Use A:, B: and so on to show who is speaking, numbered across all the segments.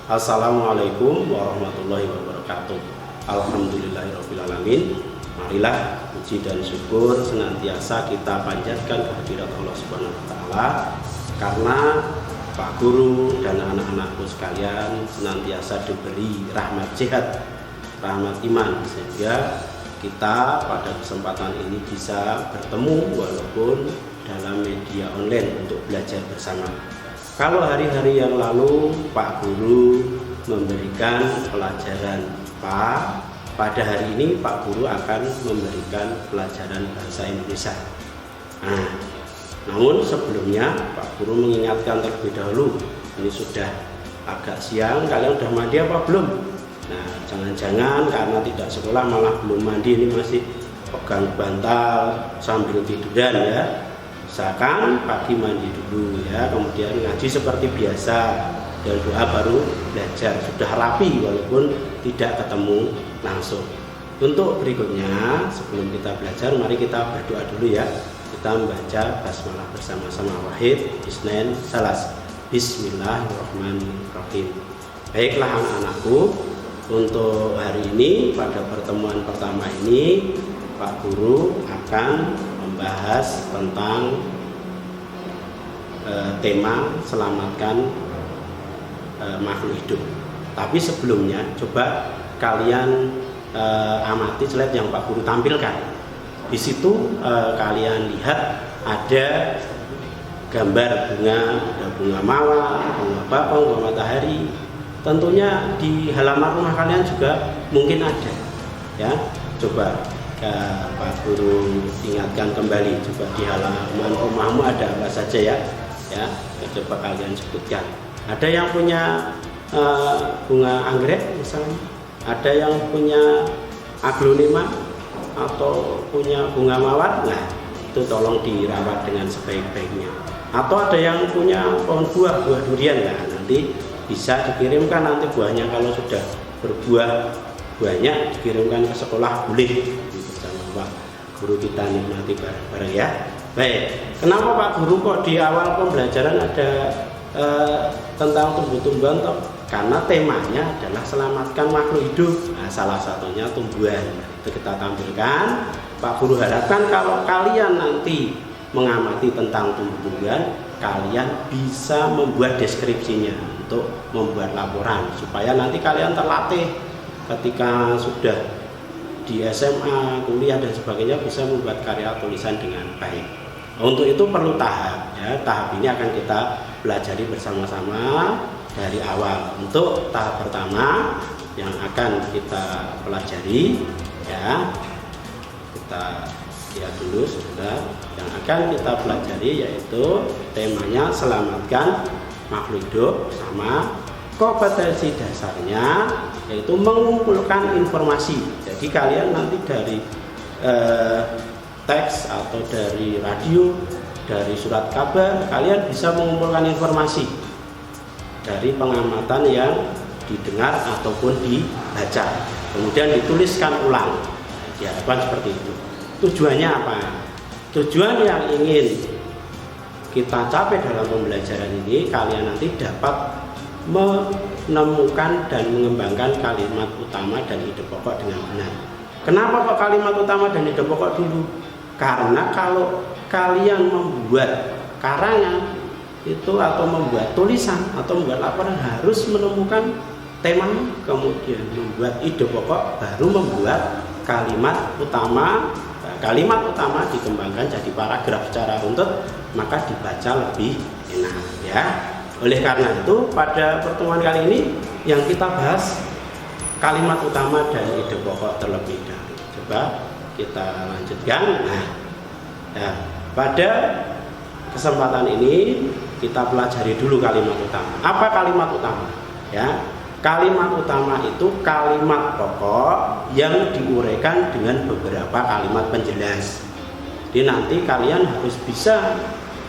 A: Assalamualaikum warahmatullahi wabarakatuh. Alhamdulillahirabbil alamin. Marilah puji dan syukur senantiasa kita panjatkan kehadirat Allah Subhanahu wa taala, karena Pak Guru dan anak-anakku sekalian senantiasa diberi rahmat sehat, rahmat iman, sehingga kita pada kesempatan ini bisa bertemu walaupun dalam media online untuk belajar bersama. Kalau hari-hari yang lalu Pak Guru memberikan pelajaran IPA, pada hari ini Pak Guru akan memberikan pelajaran bahasa Indonesia. Namun sebelumnya Pak Guru mengingatkan terlebih dahulu, ini sudah agak siang, kalian udah mandi apa belum? Nah, jangan-jangan karena tidak sekolah malah belum mandi, ini masih pegang bantal sambil tiduran ya. Usahakan pagi mandi dulu ya, kemudian ngaji seperti biasa dan doa baru belajar, sudah rapi walaupun tidak ketemu langsung. Untuk berikutnya sebelum kita belajar, mari kita berdoa dulu ya. Kita membaca basmalah bersama-sama. Wahid, Isnain, Salas. Bismillahirrahmanirrahim. Baiklah anak-anakku, untuk hari ini pada pertemuan pertama ini Pak Guru akan membahas tentang tema selamatkan makhluk hidup. Tapi sebelumnya coba kalian amati slide yang Pak Guru tampilkan. Di situ kalian lihat ada gambar bunga, ada bunga mawar, bunga bapang, bunga matahari. Tentunya di halaman rumah kalian juga mungkin ada ya. Coba Pak Guru ingatkan kembali, coba di halaman rumahmu ada apa saja ya, coba kalian sebutkan. Ada yang punya bunga anggrek misalnya, ada yang punya aglonema atau punya bunga mawar. Nah, itu tolong dirawat dengan sebaik-baiknya. Atau ada yang punya pohon buah durian, nah nanti bisa dikirimkan, nanti buahnya kalau sudah berbuah banyak dikirimkan ke sekolah, boleh bersama Pak Guru kita nikmati bareng-bareng ya. Baik, kenapa Pak Guru kok di awal pembelajaran ada tentang tumbuh-tumbuhan? Karena temanya adalah selamatkan makhluk hidup. Nah, salah satunya tumbuhan. Itu kita tampilkan. Pak Guru harapkan kalau kalian nanti mengamati tentang tumbuh-tumbuhan, kalian bisa membuat deskripsinya untuk membuat laporan, supaya nanti kalian terlatih ketika sudah di SMA, kuliah dan sebagainya bisa membuat karya tulisan dengan baik. Untuk itu perlu tahap ya. Tahap ini akan kita pelajari bersama-sama dari awal. Untuk tahap pertama yang akan kita pelajari ya, kita lihat dulu sebentar. Yang akan kita pelajari yaitu temanya selamatkan makhluk hidup, sama kompetensi dasarnya yaitu mengumpulkan informasi. Jadi kalian nanti dari teks atau dari radio, dari surat kabar, kalian bisa mengumpulkan informasi dari pengamatan yang didengar ataupun dibaca, kemudian dituliskan ulang. Diharapkan seperti itu. Tujuannya apa? Tujuan yang ingin kita capai dalam pembelajaran ini, kalian nanti dapat menemukan dan mengembangkan kalimat utama dan ide pokok dengan benar. Kenapa kok kalimat utama dan ide pokok dulu? Karena kalau kalian membuat karangan itu atau membuat tulisan atau membuat laporan harus menemukan tema, kemudian membuat ide pokok, baru membuat kalimat utama. Kalimat utama dikembangkan jadi paragraf secara runtut, maka dibaca lebih enak ya. Oleh karena itu pada pertemuan kali ini yang kita bahas kalimat utama dan ide pokok terlebih dahulu. Coba kita lanjutkan. Nah, ya, pada kesempatan ini kita pelajari dulu kalimat utama. Apa kalimat utama? Ya, kalimat utama itu kalimat pokok yang diuraikan dengan beberapa kalimat penjelas. Jadi nanti kalian harus bisa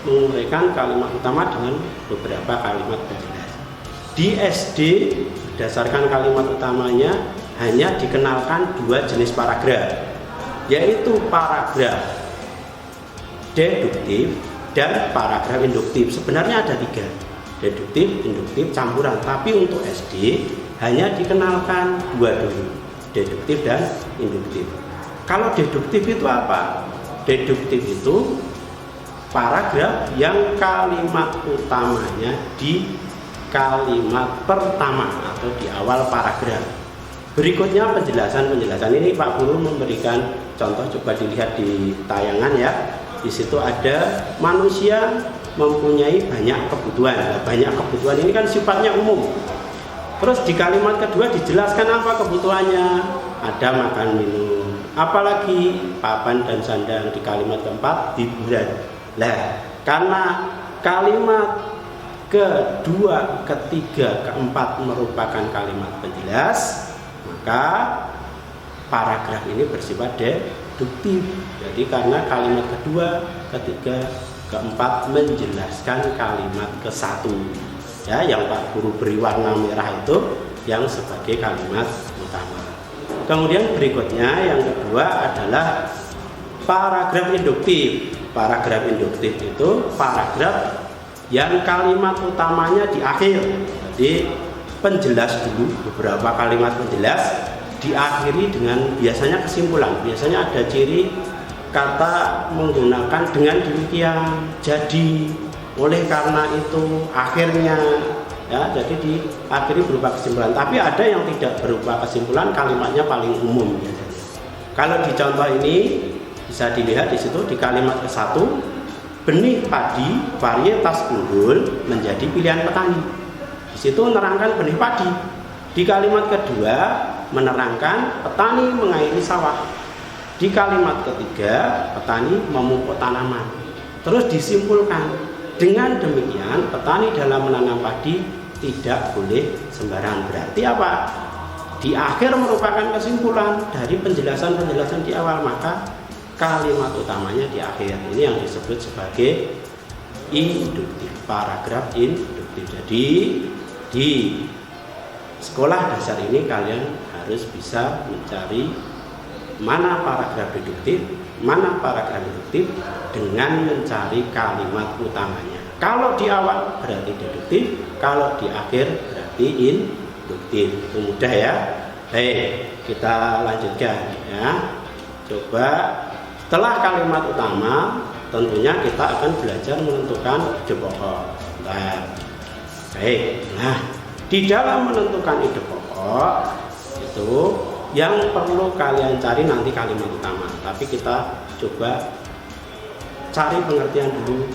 A: menguraikan kalimat utama dengan beberapa kalimat penjelas. Di SD berdasarkan kalimat utamanya hanya dikenalkan dua jenis paragraf, yaitu paragraf deduktif dan paragraf induktif. Sebenarnya ada tiga. deduktif, induktif, campuran. Tapi untuk SD hanya dikenalkan dua dulu, deduktif dan induktif. Kalau deduktif itu apa? Deduktif itu paragraf yang kalimat utamanya di kalimat pertama atau di awal paragraf. Berikutnya penjelasan-penjelasan ini Pak Guru memberikan contoh, coba dilihat di tayangan ya. Di situ ada manusia mempunyai banyak kebutuhan. Banyak kebutuhan ini kan sifatnya umum. Terus di kalimat kedua dijelaskan apa kebutuhannya. Ada makan minum. Apalagi papan dan sandang. Di kalimat keempat hiburan. Nah, karena kalimat kedua, ketiga, keempat merupakan kalimat penjelas, maka paragraf ini bersifat deduktif. Jadi karena kalimat kedua, ketiga, keempat menjelaskan kalimat ke-1 ya, yang Pak Guru beri warna merah itu yang sebagai kalimat utama. Kemudian berikutnya yang kedua adalah paragraf induktif. Paragraf induktif itu paragraf yang kalimat utamanya di akhir. Jadi penjelas dulu, beberapa kalimat penjelas diakhiri dengan biasanya kesimpulan. Biasanya ada ciri kata menggunakan dengan demikian, jadi, oleh karena itu, akhirnya ya, jadi diakhiri berupa kesimpulan. Tapi ada yang tidak berupa kesimpulan, kalimatnya paling umum biasanya. Kalau di contoh ini bisa dilihat di situ di kalimat ke-1, benih padi varietas unggul menjadi pilihan petani. Di situ menerangkan benih padi. Di kalimat kedua menerangkan petani mengairi sawah. Di kalimat ketiga petani memupuk tanaman. Terus disimpulkan, dengan demikian petani dalam menanam padi tidak boleh sembarangan. Berarti apa? Di akhir merupakan kesimpulan dari penjelasan-penjelasan di awal, maka kalimat utamanya di akhir. Ini yang disebut sebagai induktif, paragraf induktif. Jadi di sekolah dasar ini kalian harus bisa mencari mana paragraf deduktif, mana paragraf induktif dengan mencari kalimat utamanya. Kalau di awal berarti deduktif, kalau di akhir berarti induktif. Itu mudah ya. Baik, kita lanjutkan ya. Coba setelah kalimat utama, tentunya kita akan belajar menentukan ide pokok. Baik, nah di dalam menentukan ide pokok itu yang perlu kalian cari nanti kalimat utama. Tapi kita coba cari pengertian dulu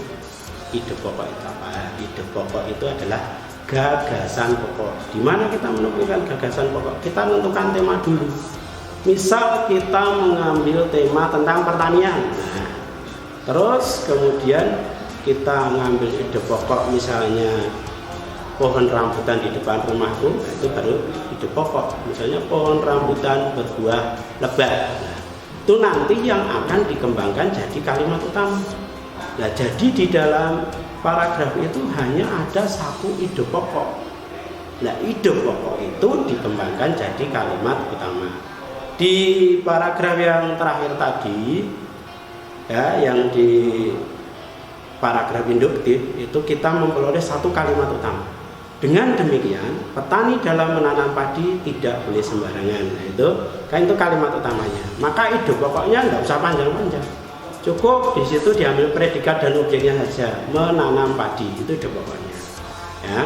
A: ide pokok itu apa. Ide pokok itu adalah gagasan pokok. Di mana kita menemukan gagasan pokok? Kita menentukan tema dulu. Misal kita mengambil tema tentang pertanian, nah, terus kemudian kita mengambil ide pokok misalnya pohon rambutan di depan rumahku, nah, itu baru ide pokok. Misalnya pohon rambutan berbuah lebat, nah, itu nanti yang akan dikembangkan jadi kalimat utama. Nah, jadi di dalam paragraf itu hanya ada satu ide pokok. Nah, ide pokok itu dikembangkan jadi kalimat utama. Di paragraf yang terakhir tadi ya, yang di paragraf induktif itu kita memperoleh satu kalimat utama. Dengan demikian petani dalam menanam padi tidak boleh sembarangan. Nah, itu kan itu kalimat utamanya. Maka ide pokoknya nggak usah panjang-panjang, cukup di situ diambil predikat dan objeknya saja, menanam padi, itu ide pokoknya ya.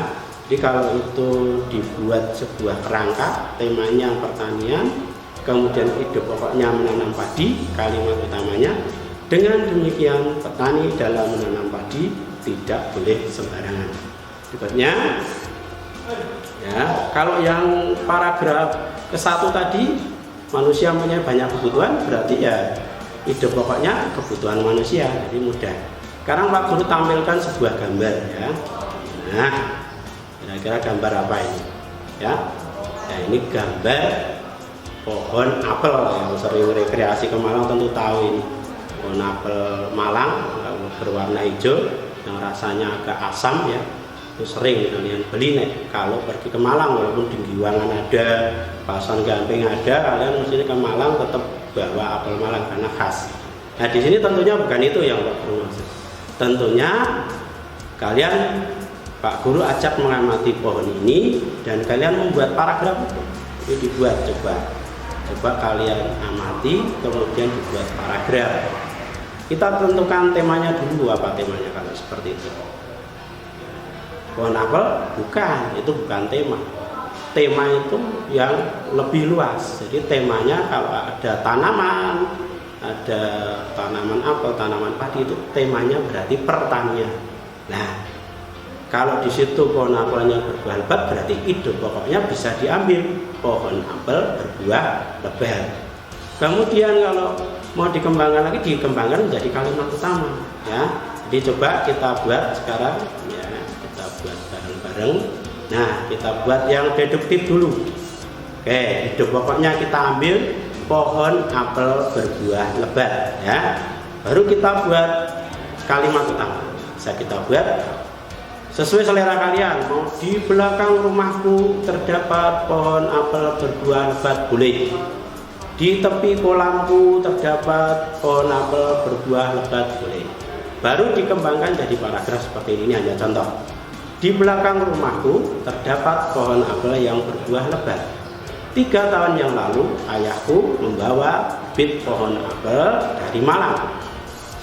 A: Jadi kalau itu dibuat sebuah kerangka, temanya pertanian, kemudian ide pokoknya menanam padi, kalimat utamanya. Dengan demikian petani dalam menanam padi tidak boleh sembarangan. Berikutnya ya, kalau yang paragraf ke-1 tadi manusia punya banyak kebutuhan, berarti ya ide pokoknya kebutuhan manusia, jadi mudah. Sekarang Pak Guru tampilkan sebuah gambar ya. Nah, kira-kira gambar apa ini ya? Nah, ini gambar pohon apel yang sering rekreasi ke Malang tentu tahu ini. Pohon apel Malang berwarna hijau yang rasanya agak asam ya. Itu sering kalian beli nih kalau pergi ke Malang, walaupun di Giwangan ada, Pasan Gamping ada, kalian mesti ke Malang tetap bawa apel Malang karena khas. Nah, di sini tentunya bukan itu yang Pak Guru maksud. Tentunya kalian Pak Guru ajak mengamati pohon ini dan kalian membuat paragraf itu dibuat. Coba kalian amati kemudian dibuat paragraf. Kita tentukan temanya dulu, apa temanya kalau seperti itu. Pohon apel? Bukan, itu bukan tema. Tema itu yang lebih luas. Jadi temanya kalau ada tanaman, ada tanaman apel, tanaman padi, itu temanya berarti pertanian. Nah, kalau di situ pohon apelnya berbuah lebat, berarti ide pokoknya bisa diambil pohon apel berbuah lebat. Kemudian kalau mau dikembangkan lagi, dikembangkan menjadi kalimat utama. Ya, jadi coba kita buat sekarang. Ya, kita buat bareng-bareng. Nah, kita buat yang deduktif dulu. Oke, ide pokoknya kita ambil pohon apel berbuah lebat. Ya, baru kita buat kalimat utama. Bisa kita buat sesuai selera kalian. Mau di belakang rumahku terdapat pohon apel berbuah lebat, boleh. Di tepi kolamku terdapat pohon apel berbuah lebat, boleh. Baru dikembangkan jadi paragraf seperti ini, hanya contoh. Di belakang rumahku terdapat pohon apel yang berbuah lebat. 3 tahun yang lalu ayahku membawa bibit pohon apel dari Malang.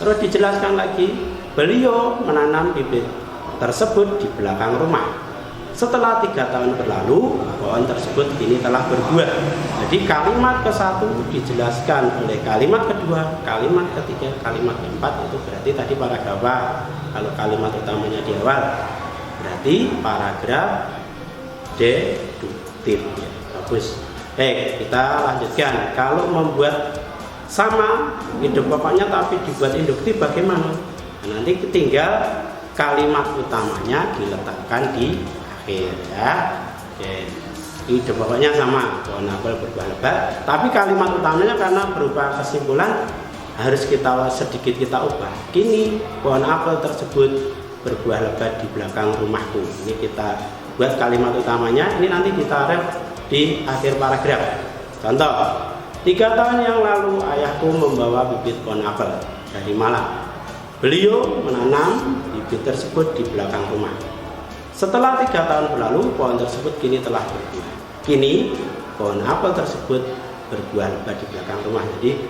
A: Terus dijelaskan lagi, beliau menanam bibit tersebut di belakang rumah. Setelah 3 tahun berlalu, pohon tersebut kini telah berbuah. Jadi kalimat ke-1 dijelaskan oleh kalimat kedua, kalimat ketiga, kalimat keempat, itu berarti tadi paragraf apa? Kalau kalimat utamanya di awal, berarti paragraf deduktif. Ya, bagus. Kita lanjutkan. Kalau membuat sama ide pokoknya tapi dibuat induktif bagaimana? Nah, nanti tinggal kalimat utamanya diletakkan di akhir, ya. Oke. Ide pokoknya sama, pohon apel berbuah lebat, tapi kalimat utamanya karena berupa kesimpulan harus sedikit kita ubah. Kini pohon apel tersebut berbuah lebat di belakang rumahku. Ini kita buat kalimat utamanya, ini nanti ditaruh di akhir paragraf. Contoh, 3 tahun yang lalu ayahku membawa bibit pohon apel dari Malang. Beliau menanam bibit tersebut di belakang rumah. Setelah 3 tahun berlalu, pohon tersebut kini telah berbuah. Kini pohon apel tersebut berbuah lebat di belakang rumah. Jadi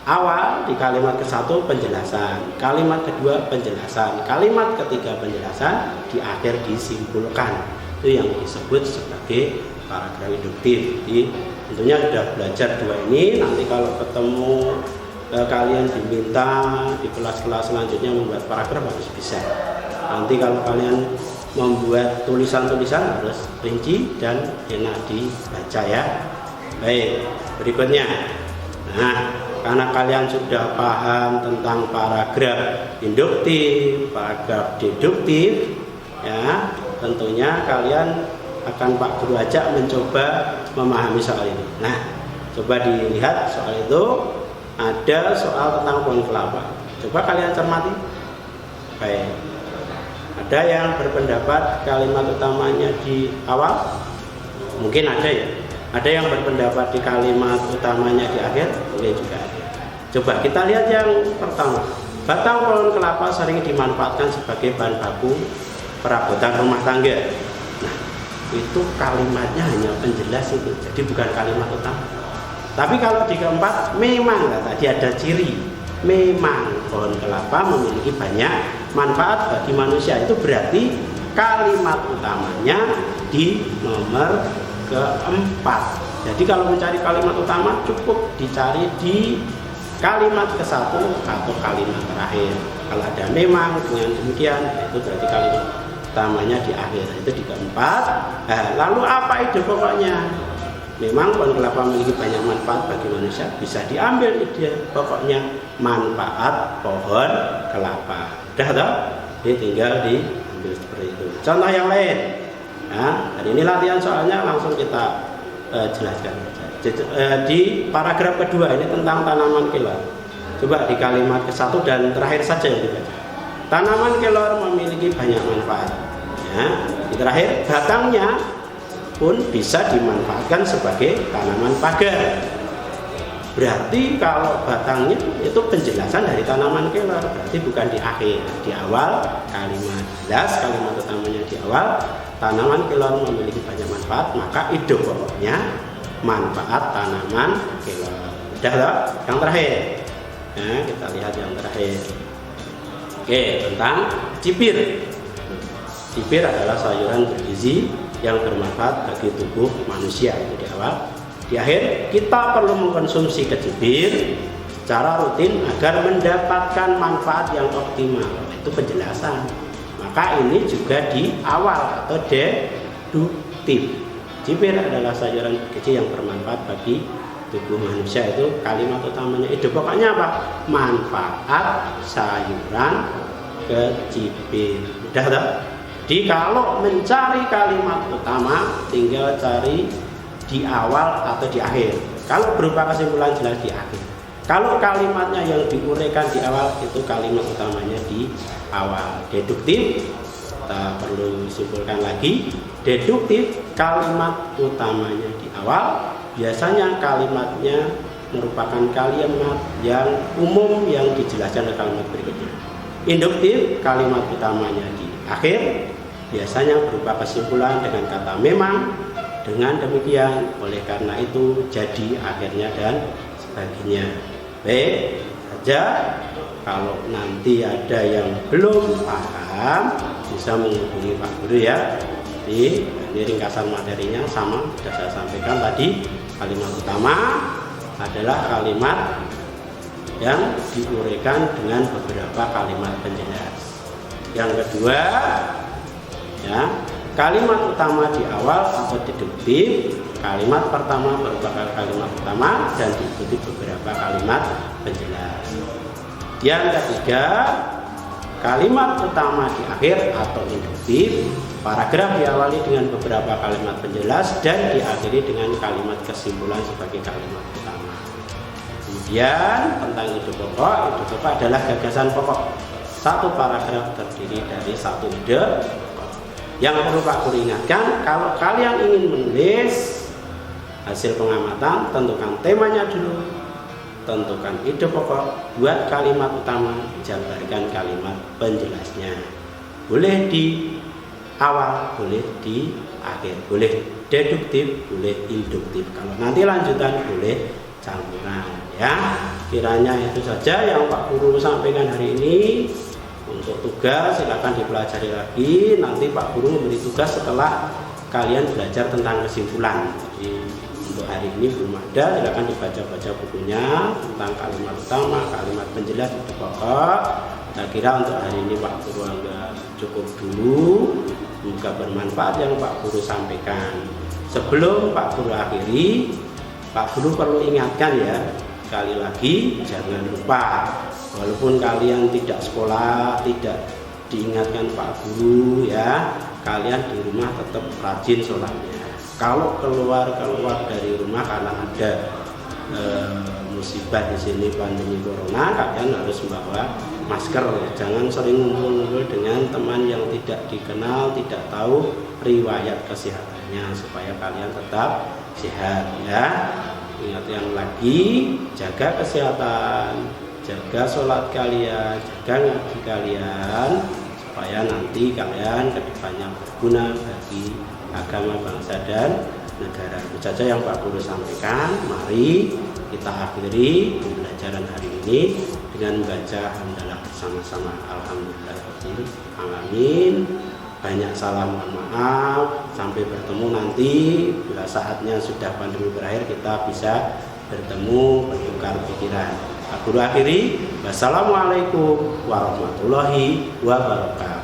A: awal di kalimat ke-1 penjelasan, kalimat kedua penjelasan, kalimat ketiga penjelasan, di akhir disimpulkan. Itu yang disebut sebagai paragraf induktif. Jadi tentunya sudah belajar 2 ini. Nanti kalau ketemu kalian diminta di kelas-kelas selanjutnya membuat paragraf harus bisa. Nanti kalau kalian membuat tulisan-tulisan harus rinci dan enak dibaca, ya. Baik, berikutnya. Nah, karena kalian sudah paham tentang paragraf induktif, paragraf deduktif, ya, tentunya kalian akan Pak Guru ajak mencoba memahami soal ini. Nah, coba dilihat soal itu. Ada soal tentang pohon kelapa. Coba kalian cermati. Baik. Ada yang berpendapat kalimat utamanya di awal? Mungkin ada, ya. Ada yang berpendapat di kalimat utamanya di akhir? Mungkin juga ada. Coba kita lihat yang pertama. Batang pohon kelapa sering dimanfaatkan sebagai bahan baku perabotan rumah tangga. Nah, itu kalimatnya hanya penjelas itu. Jadi bukan kalimat utama. Tapi kalau di keempat, memang tadi ada ciri, memang pohon kelapa memiliki banyak manfaat bagi manusia. Itu berarti kalimat utamanya di nomor keempat. Jadi kalau mencari kalimat utama cukup dicari di kalimat ke-1 atau kalimat terakhir. Kalau ada memang dengan demikian, itu berarti kalimat utamanya di akhir. Itu di keempat. Nah, lalu apa ide pokoknya? Memang pohon kelapa memiliki banyak manfaat bagi manusia, bisa diambil ide pokoknya manfaat pohon kelapa. Udah toh? Ini tinggal diambil seperti itu. Contoh yang lain. Nah, hari ini latihan soalnya langsung kita jelaskan. Di paragraf kedua ini tentang tanaman kelor. Coba di kalimat ke-1 dan terakhir saja yang dibaca. Tanaman kelor memiliki banyak manfaat. Ya, di terakhir batangnya pun bisa dimanfaatkan sebagai tanaman pagar. Berarti kalau batangnya itu penjelasan dari tanaman kelor, berarti bukan di akhir, di awal kalimat jelas, kalimat utamanya di awal. Tanaman kelor memiliki banyak manfaat, maka ide pokoknya manfaat tanaman kelor. Udah loh, yang terakhir. Nah, kita lihat yang terakhir. Oke, tentang cipir. Cipir adalah sayuran bergizi yang bermanfaat bagi tubuh manusia. Itu di awal. Di akhir, kita perlu mengkonsumsi kecipir secara rutin agar mendapatkan manfaat yang optimal. Itu penjelasan. Maka ini juga di awal atau deduktif. Cipir adalah sayuran bergizi yang bermanfaat bagi tubuh manusia. Itu kalimat utamanya. Ide pokoknya apa? Manfaat sayuran kecipir. Udah tak? Jadi kalau mencari kalimat utama, tinggal cari di awal atau di akhir. Kalau berupa kesimpulan jelas di akhir. Kalau kalimatnya yang diuraikan di awal, itu kalimat utamanya di awal. Deduktif, kita perlu simpulkan lagi. Deduktif, kalimat utamanya di awal. Biasanya kalimatnya merupakan kalimat yang umum yang dijelaskan oleh kalimat berikutnya. Induktif, kalimat utamanya di akhir. Biasanya berupa kesimpulan dengan kata memang. Dengan demikian, oleh karena itu, jadi, akhirnya, dan sebagainya. Baik, saja. Kalau nanti ada yang belum paham, bisa menghubungi Pak Guru ya. Jadi, ini ringkasan materinya sama, sudah saya sampaikan tadi. Kalimat utama adalah kalimat yang diuraikan dengan beberapa kalimat penjelas. Yang kedua, ya, kalimat utama di awal atau deduktif. Kalimat pertama merupakan kalimat utama dan diikuti beberapa kalimat penjelas. Yang ketiga, kalimat utama di akhir atau induktif. Paragraf diawali dengan beberapa kalimat penjelas dan diakhiri dengan kalimat kesimpulan sebagai kalimat utama. Kemudian tentang ide pokok adalah gagasan pokok. Satu paragraf terdiri dari satu ide. Yang perlu Pak Guru ingatkan, kalau kalian ingin menulis hasil pengamatan, tentukan temanya dulu, tentukan ide pokok, buat kalimat utama, jabarkan kalimat penjelasnya. Boleh di awal, boleh di akhir, boleh deduktif, boleh induktif. Kalau nanti lanjutan boleh campuran. Ya, kiranya itu saja yang Pak Guru sampaikan hari ini. Untuk tugas silakan dipelajari lagi. Nanti Pak Guru memberi tugas setelah kalian belajar tentang kesimpulan. Jadi untuk hari ini belum ada, silakan dibaca-baca bukunya tentang kalimat utama, kalimat penjelas, ide pokok. Saya kira untuk hari ini Pak Guru anggap cukup dulu. Semoga bermanfaat yang Pak Guru sampaikan. Sebelum Pak Guru akhiri, Pak Guru perlu ingatkan ya, sekali lagi jangan lupa. Walaupun kalian tidak sekolah, tidak diingatkan Pak Guru ya, kalian di rumah tetap rajin sholatnya. Kalau keluar dari rumah karena ada musibah di sini pandemi corona, kalian harus membawa masker. Jangan sering ngumpul-ngumpul dengan teman yang tidak dikenal, tidak tahu riwayat kesehatannya, supaya kalian tetap sehat ya. Ingat yang lagi, jaga kesehatan, jaga sholat kalian, jaga ngaji kalian, supaya nanti kalian kedepannya berguna bagi agama, bangsa, dan negara. Itu saja yang Pak Guru sampaikan. Mari kita akhiri pembelajaran hari ini dengan membaca hamdalah bersama-sama. Alhamdulillahirabbil alamin. Banyak salah, mohon maaf. Sampai bertemu nanti bila saatnya sudah pandemi berakhir, kita bisa bertemu, bertukar pikiran. Aku akhiri. Wassalamualaikum warahmatullahi wabarakatuh.